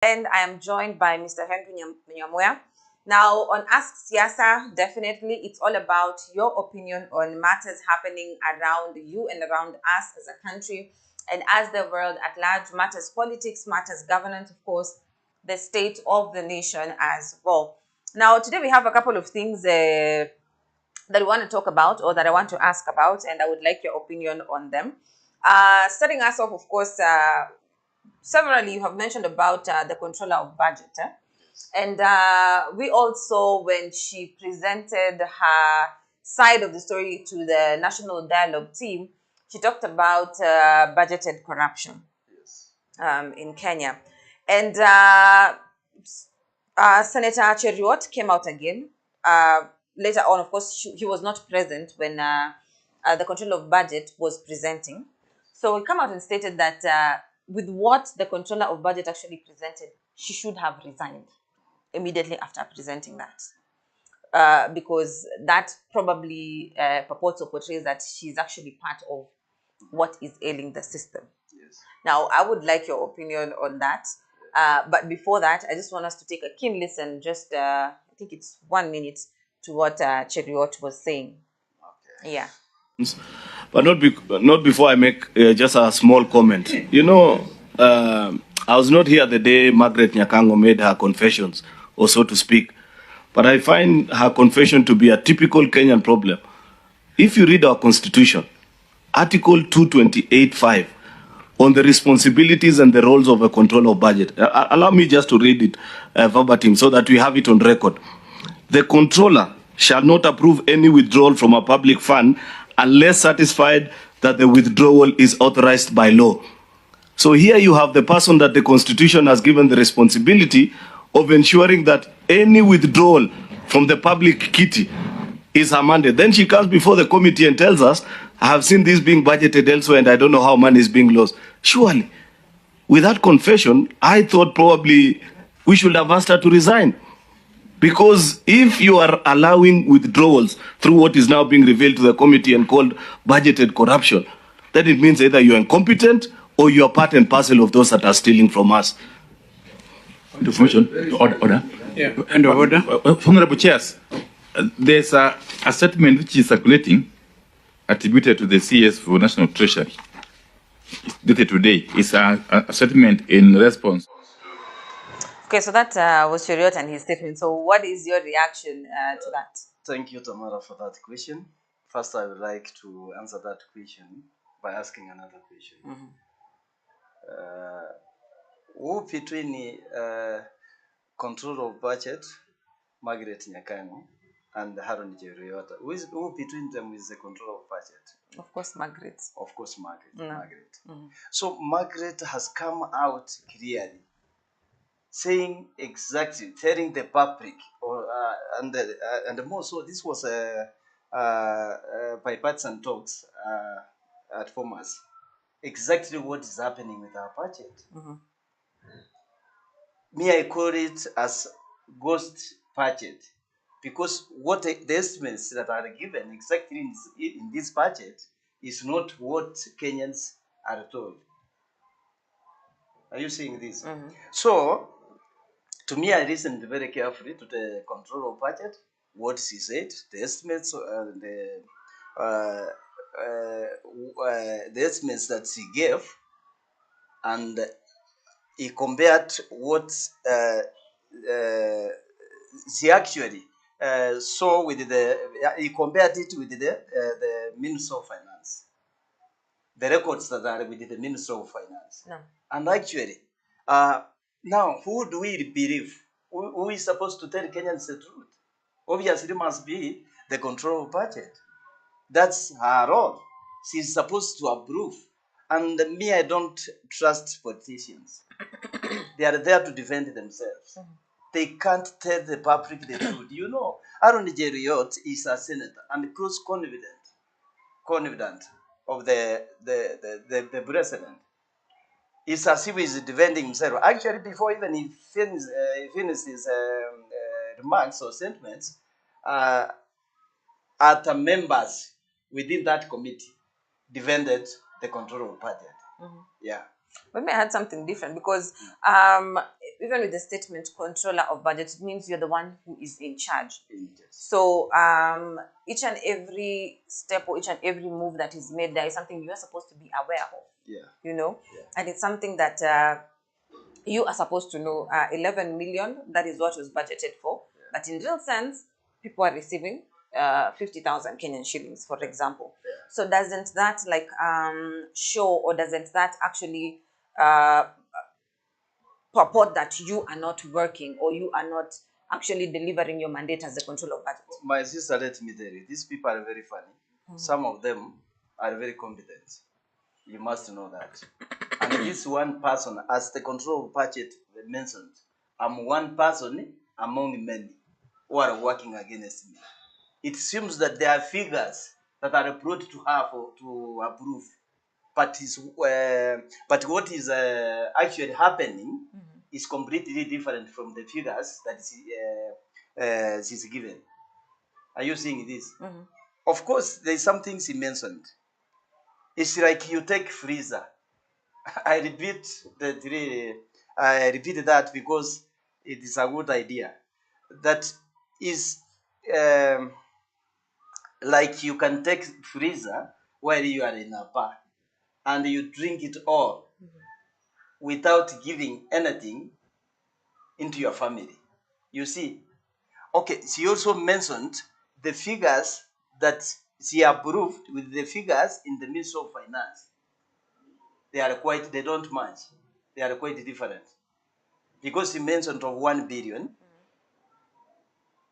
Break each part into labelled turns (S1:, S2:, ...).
S1: And I am joined by Mr. Henry Nyamuya. Now, on Ask Siasa, definitely it's all about your opinion on matters happening around you and around us as a country and as the world at large. Matters politics, matters governance, of course, the state of the nation as well. Now, today we have a couple of things that we want to talk about or that I want to ask about, and I would like your opinion on them. Starting us off, of course, severally you have mentioned about the controller of budget. And we also, when she presented her side of the story to the National Dialogue team, she talked about budgeted corruption in Kenya. And Senator Cheriot came out again. Later on, of course, he was not present when the control of budget was presenting. So he came out and stated that with what the controller of budget actually presented, she should have resigned immediately after presenting that. Because that probably purports or portrays that she's actually part of what is ailing the system.
S2: Yes.
S1: Now, I would like your opinion on that. But before that, I just want us to take a keen listen, just I think it's 1 minute, to what Cheriot was saying.
S2: Okay.
S1: Yeah.
S3: But not before I make just a small comment. You know, I was not here the day Margaret Nyakango made her confessions, or so to speak. But I find her confession to be a typical Kenyan problem. If you read our constitution, Article 228(5), on the responsibilities and the roles of a controller of budget. Allow me just to read it verbatim so that we have it on record. The controller shall not approve any withdrawal from a public fund unless satisfied that the withdrawal is authorized by law. So here you have the person that the Constitution has given the responsibility of ensuring that any withdrawal from the public kitty is her mandate. Then she comes before the committee and tells us, I have seen this being budgeted elsewhere and I don't know how money is being lost. Surely, with that confession, I thought probably we should have asked her to resign. Because if you are allowing withdrawals through what is now being revealed to the committee and called budgeted corruption, then it means either you're incompetent or you are part and parcel of those that are stealing from us.
S4: Information. Order.
S2: Yeah.
S4: End of order. Honorable Chairs, there's a statement which is circulating attributed to the CS for National Treasury. It's dated today. It's a statement in response.
S1: Okay, so that was Cheriot and his statement. So what is your reaction to that?
S2: Thank you, Tamara, for that question. First, I would like to answer that question by asking another question. Who between control of budget, Margaret Nyakango, and Haron Jeriota, who between them is the control of budget?
S1: Of course, Margaret.
S2: Of course, Margaret.
S1: No.
S2: Margaret. So Margaret has come out clearly, saying exactly, telling the public, and more so. This was bipartisan talks at Formers. Exactly what is happening with our budget. Me, I call it as ghost budget, because what the estimates that are given exactly in this budget is not what Kenyans are told. Are you seeing this? So, to me, I listened very carefully to the control of budget, what she said, the estimates, the estimates that she gave, and he compared what she actually saw with he compared it with the Minister of Finance, the records that are with the Minister of Finance.
S1: No.
S2: And actually, now, who do we believe? Who is supposed to tell Kenyans the truth? Obviously, it must be the control of budget. That's her role. She's supposed to approve. And me, I don't trust politicians. They are there to defend themselves. They can't tell the public the truth. You know, Aaron Jeriot is a senator and close confidant of the president. It's as if he's defending himself. Actually, before even he finished his remarks or sentiments, at members within that committee defended the control of budget. Yeah.
S1: But me, I had something different because even with the statement controller of budget, it means you're the one who is in charge.
S2: Yes.
S1: So each and every step or each and every move that is made there is something you're supposed to be aware of.
S2: Yeah.
S1: You know,
S2: Yeah.
S1: and it's something that you are supposed to know. 11 million, that is what was budgeted for.
S2: Yeah.
S1: But in real sense, people are receiving 50,000 Kenyan shillings, for example.
S2: Yeah.
S1: So doesn't that show, or doesn't that actually purport that you are not working, or you are not actually delivering your mandate as the control of budget?
S2: My sister, let me tell you, these people are very funny. Some of them are very competent. You must know that. And this one person, as the control of budget mentioned, I'm one person among many who are working against me. It seems that there are figures that are brought to her to approve. But what is actually happening is completely different from the figures that she's given. Are you seeing this? Of course, there's some things he mentioned. It's like you take freezer. I repeat that because it is a good idea. That is like you can take freezer while you are in a bar and you drink it all without giving anything into your family. You see, okay, she also mentioned the figures that she approved with the figures in the Ministry of Finance. They don't match. They are quite different. Because she mentioned of 1 billion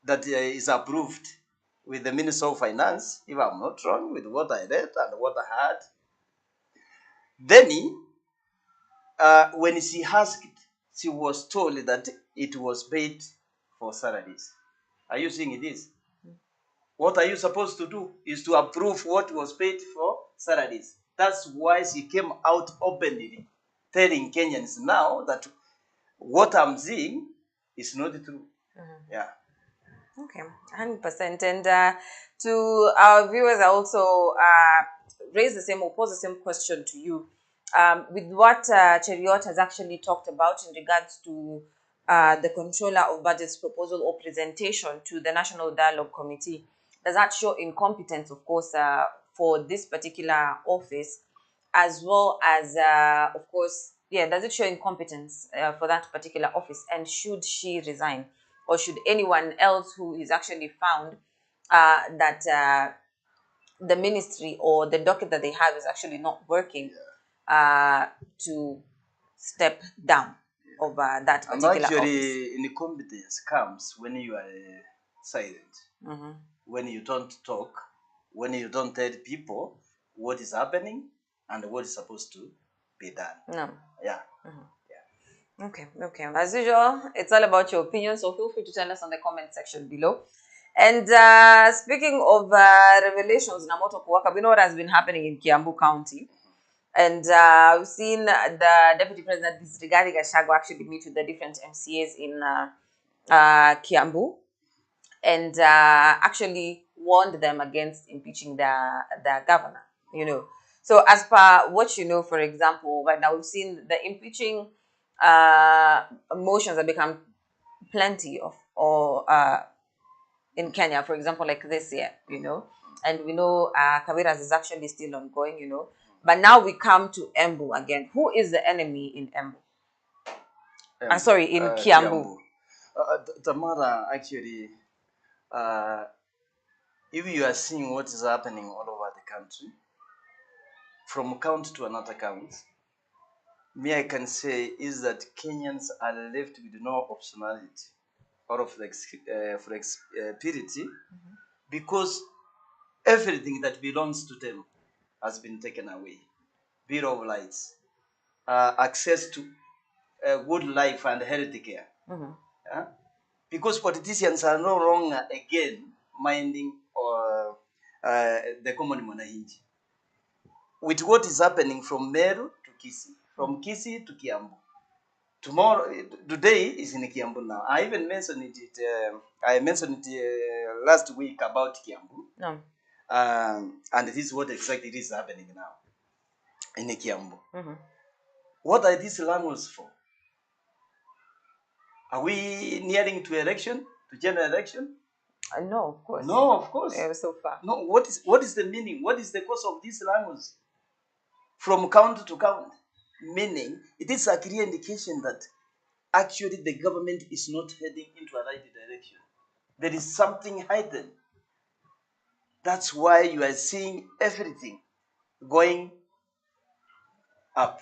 S2: that is approved with the Minister of Finance, if I'm not wrong, with what I read and what I heard. Then, when she asked, she was told that it was paid for salaries. Are you seeing this? What are you supposed to do is to approve what was paid for salaries. That's why she came out openly telling Kenyans now that what I'm seeing is not true. Yeah.
S1: Okay, 100%. And to our viewers, I also pose the same question to you. With what Cheriot has actually talked about in regards to the controller of budget's proposal or presentation to the National Dialogue Committee, does that show incompetence, of course, for this particular office, as well as, of course, does it show incompetence for that particular office? And should she resign? Or should anyone else who is actually found that the ministry or the docket that they have is actually not working, to step down over that
S2: And
S1: particular office?
S2: actually, incompetence comes when you are silent, when you don't talk, when you don't tell people what is happening and what is supposed to be done.
S1: No.
S2: Yeah.
S1: Okay. As usual, it's all about your opinion, so feel free to tell us on the comment section below. And speaking of revelations, Namoto Kuwaka, we know what has been happening in Kiambu County. And we've seen the Deputy President, Rigathi Gachagua, actually meet with the different MCAs in Kiambu, and actually warned them against impeaching the governor, So as per what you know, for example, right now we've seen the impeaching motions have become plenty of, or in Kenya, for example, like this year, and we know Kuria'S is actually still ongoing, but now we come to Embu again. Who is the enemy in Embu? In Kiambu.
S2: Tamara, actually, if you are seeing what is happening all over the country, from count to another count, me I can say is that Kenyans are left with no optionality or flexibility, because everything that belongs to them has been taken away. Bill of rights, access to good life and health care. Because politicians are no longer again minding the common mwananchi. With what is happening from Meru to Kisii, from Kisii to Kiambu. Today is in Kiambu now. I even mentioned it last week about Kiambu.
S1: No.
S2: And this is what exactly is happening now in Kiambu. What are these languages for? Are we nearing to election, to general election?
S1: No, of course.
S2: No, of course.
S1: So far.
S2: No, what is the meaning? What is the cause of this language? From count to count. Meaning, it is a clear indication that actually the government is not heading into a right direction. There is something hidden. That's why you are seeing everything going up.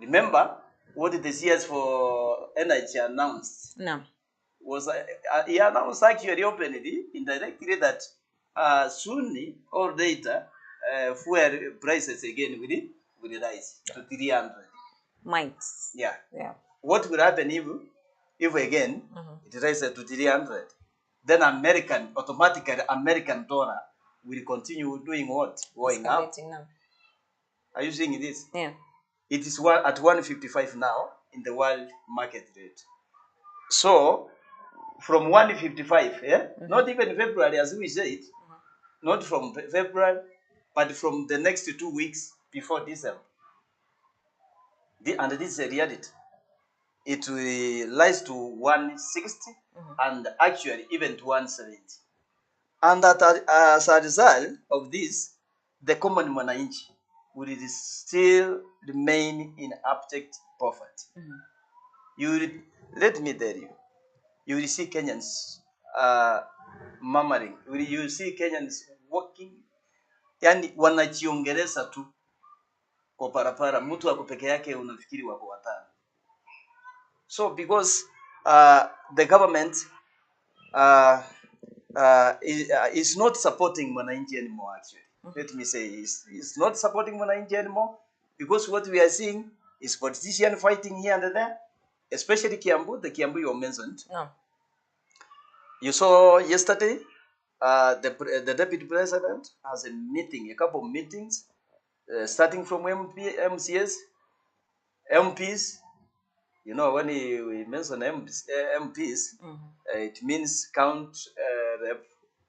S2: Remember what the CS for energy announced?
S1: No.
S2: Was he announced actually openly, indirectly, that soon or later, fuel prices again will rise to 300.
S1: Might.
S2: Yeah.
S1: Yeah.
S2: What will happen if again it rises to 300? Then automatically American dollar will continue doing what? Going up.
S1: Escalating now.
S2: Are you seeing this?
S1: Yeah.
S2: It is at 155 now in the world market rate. So from 155, not even February as we said, not from February, but from the next 2 weeks before December. And this is a reality. It will rise to 160 and actually even to 170. And as a result of this, the common mwananchi will still remain in abject poverty. Let me tell you, you will see Kenyans murmuring. You will see Kenyans walking, yani wanajiongeleza tu kwa parapara. Mtu ako peke yake unafikiri wako watano. So because the government is not supporting mwananchi anymore, actually. Let me say, it's not supporting mwananchi anymore, because what we are seeing is politicians fighting here and there, especially Kiambu, the Kiambu you mentioned.
S1: No.
S2: You saw yesterday, the deputy president has a couple of meetings, starting from MCS, MPs. You know, when we mention MPs, it means count rep,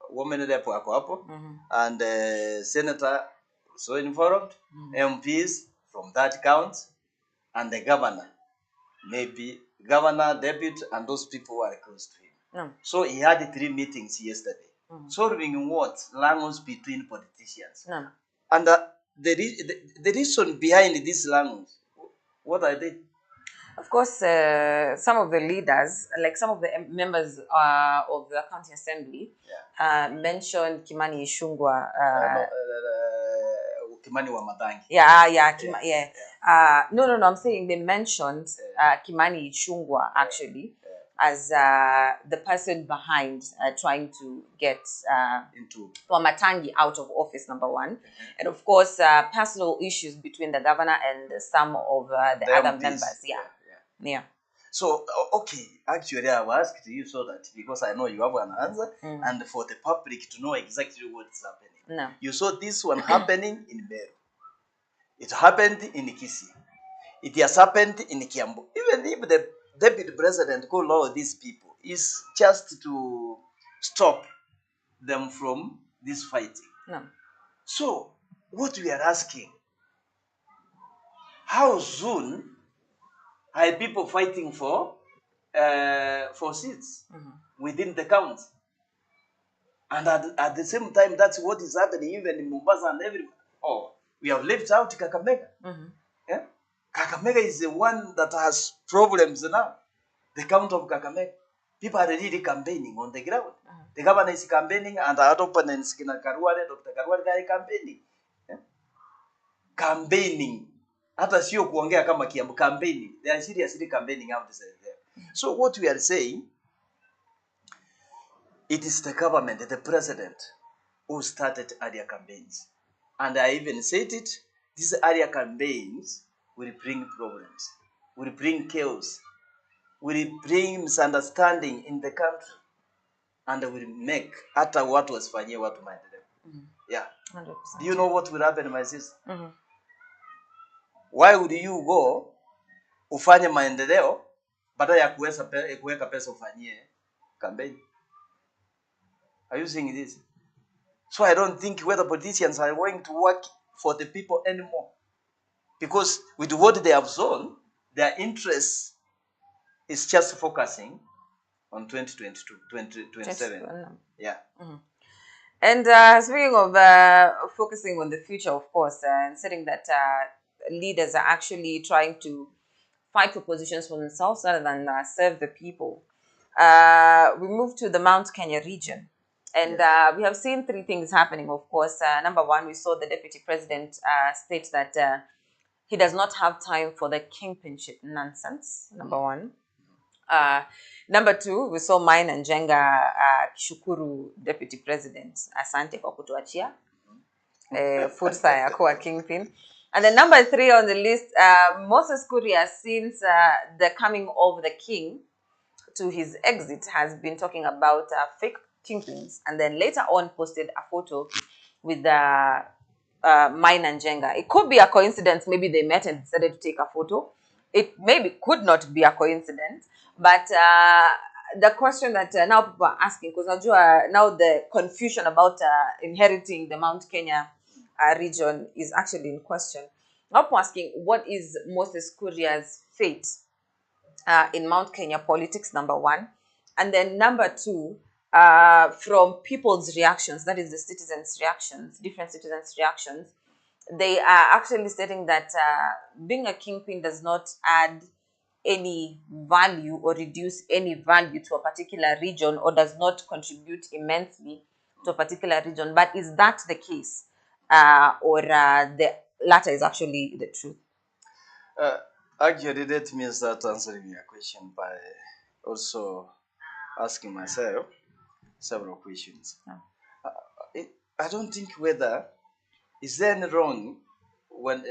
S2: women rep wako hapo, and senator so involved, MPs from that count, and the governor, maybe governor, deputy, and those people who are close to him.
S1: No.
S2: So he had 3 meetings yesterday, solving what? Language between politicians.
S1: No.
S2: And the reason behind this language, what are they?
S1: Of course, some of the leaders, like some of the members of the county assembly, mentioned Kimani Ichung'wah.
S2: Kimani wa Matangi.
S1: No, I'm saying they mentioned Kimani Ichung'wah actually as the person behind trying to get
S2: into
S1: Wamatangi out of office, number one. And of course, personal issues between the governor and some of the other
S2: MPs.
S1: members. Yeah.
S2: So, okay, actually, I will ask you so that because I know you have an answer, and for the public to know exactly what is happening.
S1: No.
S2: You saw this one happening in Meru. It happened in Kisii. It has happened in Kiambu. Even if the deputy president called all these people, is just to stop them from this fighting.
S1: No.
S2: So, what we are asking, how soon are people fighting for seats within the county? And at the same time, that's what is happening even in Mombasa and everywhere. Oh, we have left out Kakamega. Yeah? Kakamega is the one that has problems now. The county of Kakamega. People are really campaigning on the ground. The governor is campaigning and our opponents, Dr. Karwale are campaigning. Yeah? Campaigning. Hata sio kuongea kama Kiambu, campaigning. They are seriously campaigning out there. So what we are saying, it is the government, the president, who started earlier campaigns. And I even said it, these earlier campaigns will bring problems, will bring chaos, will bring misunderstanding in the country, and will make hata watu wasifanyie watu maendeleo. Yeah.
S1: 100%.
S2: Do you know what will happen, my sister? Why would you go ufanye maendeleo badala ya kuweka pesa ufanyie campaign? Are you seeing this? So I don't think whether politicians are going to work for the people anymore. Because with what they have shown, their interests is just focusing on 2022, 2027. Yeah.
S1: And speaking of focusing on the future, of course, and saying that leaders are actually trying to fight for positions for themselves rather than serve the people. We move to the Mount Kenya region. And
S2: Yes.
S1: we have seen three things happening, of course. Number one, we saw the deputy president state that he does not have time for the kingpinship nonsense, number one. Number two, we saw Mine and Jenga Kishukuru deputy president, asante kwa kutuachia fursa ya kuwa kingpin. And then number three on the list, Moses Kuria, since the coming of the king to his exit, has been talking about fake kingpins, and then later on posted a photo with Mine and Jenga. It could be a coincidence. Maybe they met and decided to take a photo. It maybe could not be a coincidence. But the question that now people are asking, because now the confusion about inheriting the Mount Kenya region is actually in question. Now people are asking, what is Moses Kuria'S fate in Mount Kenya politics, number one. And then number two, from people's reactions, that is the citizens' reactions, different citizens' reactions, they are actually stating that being a kingpin does not add any value or reduce any value to a particular region, or does not contribute immensely to a particular region. But is that the case? Or the latter is actually the truth?
S2: Actually, let me start answering your question by also asking myself several questions. I don't think whether is there any wrong when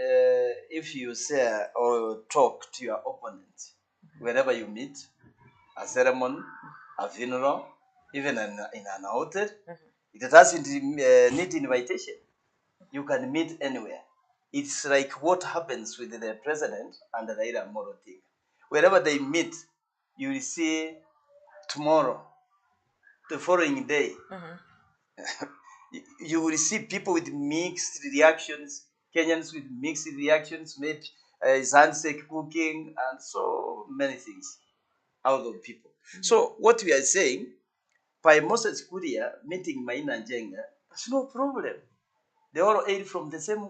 S2: if you say or talk to your opponent wherever you meet, a ceremony, a funeral, even in an hotel. It doesn't need invitation. You can meet anywhere. It's like what happens with the president and the Raila Amolo Odinga. Wherever they meet, you will see tomorrow, the following day, you will see people with mixed reactions, Kenyans with mixed reactions, maybe his handshake cooking, and so many things out of people. So what we are saying, by Moses Kuria meeting Maina Njenga, there's no problem. They all hail from the same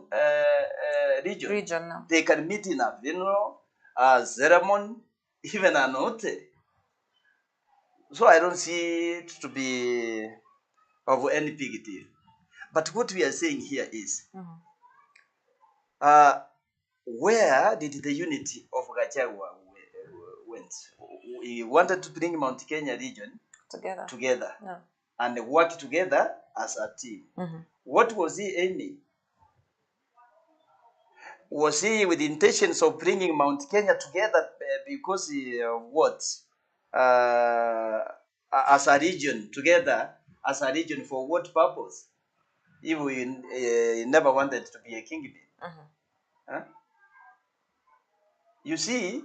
S2: region.
S1: No.
S2: They can meet in a funeral, a ceremony, even an hotel. So I don't see it to be of any big deal. But what we are saying here is, where did the unity of Gachagua went? We wanted to bring Mount Kenya region together and work together as a team. What was he aiming? Was he with the intentions of bringing Mount Kenya together because of what? As a region, together as a region, for what purpose? If we never wanted to be a kingpin. Huh? You see,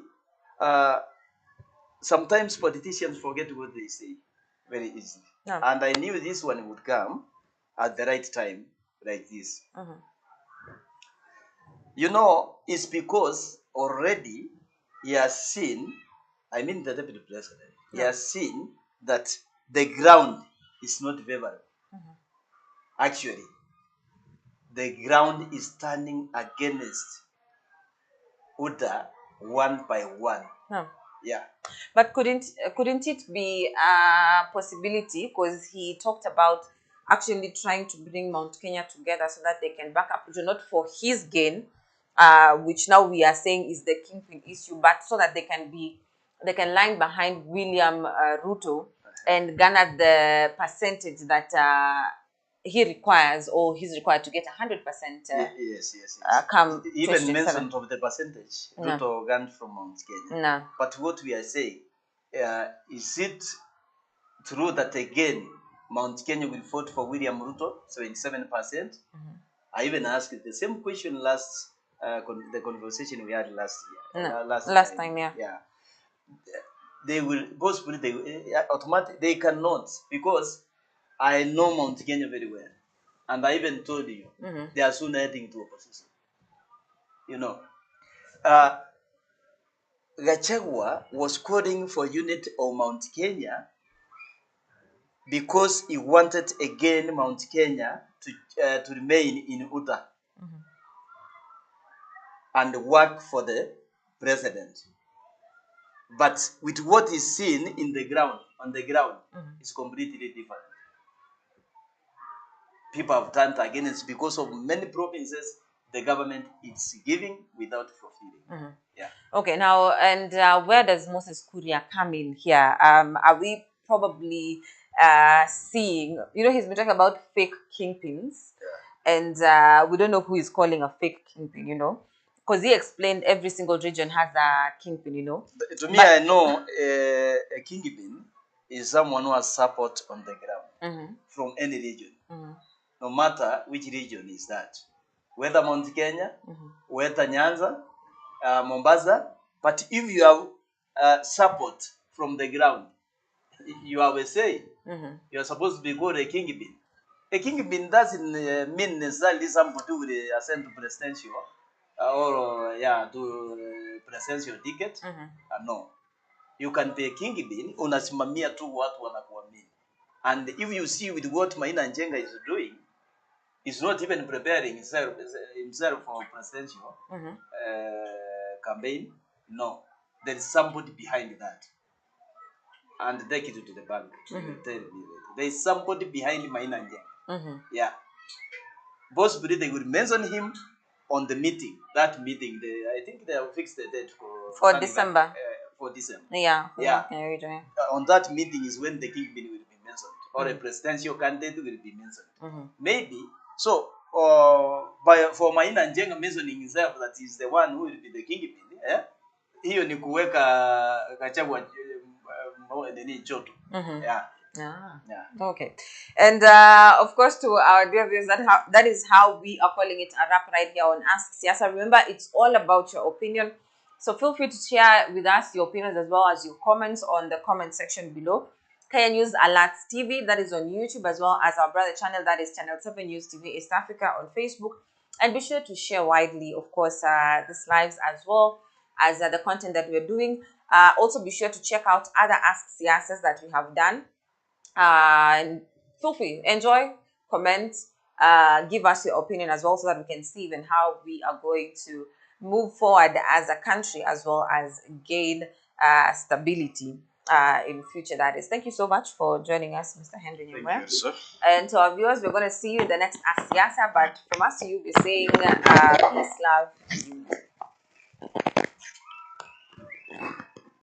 S2: sometimes politicians forget what they say very easily. And I knew this one would come at the right time, like this. You know, it's because already he has seen, I mean the deputy president, he has seen that the ground is not favorable. Actually, the ground is turning against Uda one by one. Yeah.
S1: But couldn't it be a possibility, because he talked about actually trying to bring Mount Kenya together so that they can back up, not for his gain, which now we are saying is the kingpin issue, but so that they can line behind William Ruto and garner the percentage that he requires, or he's required to get 100%.
S2: Yes.
S1: Come
S2: even mentioned of the percentage, Ruto gained from Mount Kenya.
S1: No.
S2: But what we are saying, is it true that again Mount Kenya will vote for William Ruto 77%? I even asked the same question last the conversation we had last year. Last
S1: time.
S2: Yeah. They will possibly automatically they cannot, because I know Mount Kenya very well, and I even told you they are soon heading to opposition. You know, Gachagua was calling for unity of Mount Kenya because he wanted again Mount Kenya to remain in UTA and work for the president. But with what is seen in the ground, on the ground, is completely different. People have turned against because of many provinces the government is giving without fulfilling. Yeah.
S1: Okay, now, and where does Moses Kuria come in here? Are we probably seeing, he's been talking about fake kingpins, and we don't know who is calling a fake kingpin, because he explained every single region has a kingpin,
S2: To me, I know a kingpin is someone who has support on the ground from any region, no matter which region is that, whether Mount Kenya, whether Nyanza, Mombasa. But if you have support from the ground, you have a say. You are supposed to be called a kingpin. A kingpin doesn't mean necessarily somebody who will ascend to presidential or to presidential ticket. No, you can be a kingpin. Unasimamia tu watu wanakuamini. And if you see with what Maina Njenga is doing, he's not even preparing himself for presidential campaign. No, there is somebody behind that. And take it to the bank. Tell me later. There is somebody behind Maina Njenga. Yeah. Possibly they will mention him on the meeting. That meeting, I think they have fixed the date
S1: for December.
S2: For December.
S1: Yeah.
S2: Yeah.
S1: On
S2: that meeting is when the kingpin will be mentioned, or a presidential candidate will be mentioned. Maybe so. For Maina Njenga mentioning himself that he's the one who will be the kingpin. Hiyo ni kuweka Gachagua nini joto. Yeah.
S1: Yeah. Okay. And of course, to our dear viewers, that is how we are calling it a wrap right here on Ask Siasa. Remember, it's all about your opinion. So feel free to share with us your opinions as well as your comments on the comment section below. Kenya News Alerts TV, that is on YouTube, as well as our brother channel, that is Channel 7 News TV East Africa on Facebook. And be sure to share widely, of course, these lives as well as the content that we're doing. Also, be sure to check out other Ask Siasas that we have done. And feel free, enjoy, comment, give us your opinion as well, so that we can see even how we are going to move forward as a country, as well as gain stability in future. That is. Thank you so much for joining us, Mr. Henry Nyamwea.
S2: Thank you, sir.
S1: And to our viewers, we're going to see you in the next Ask Siasa. But from us to you, we're saying peace, love, unity.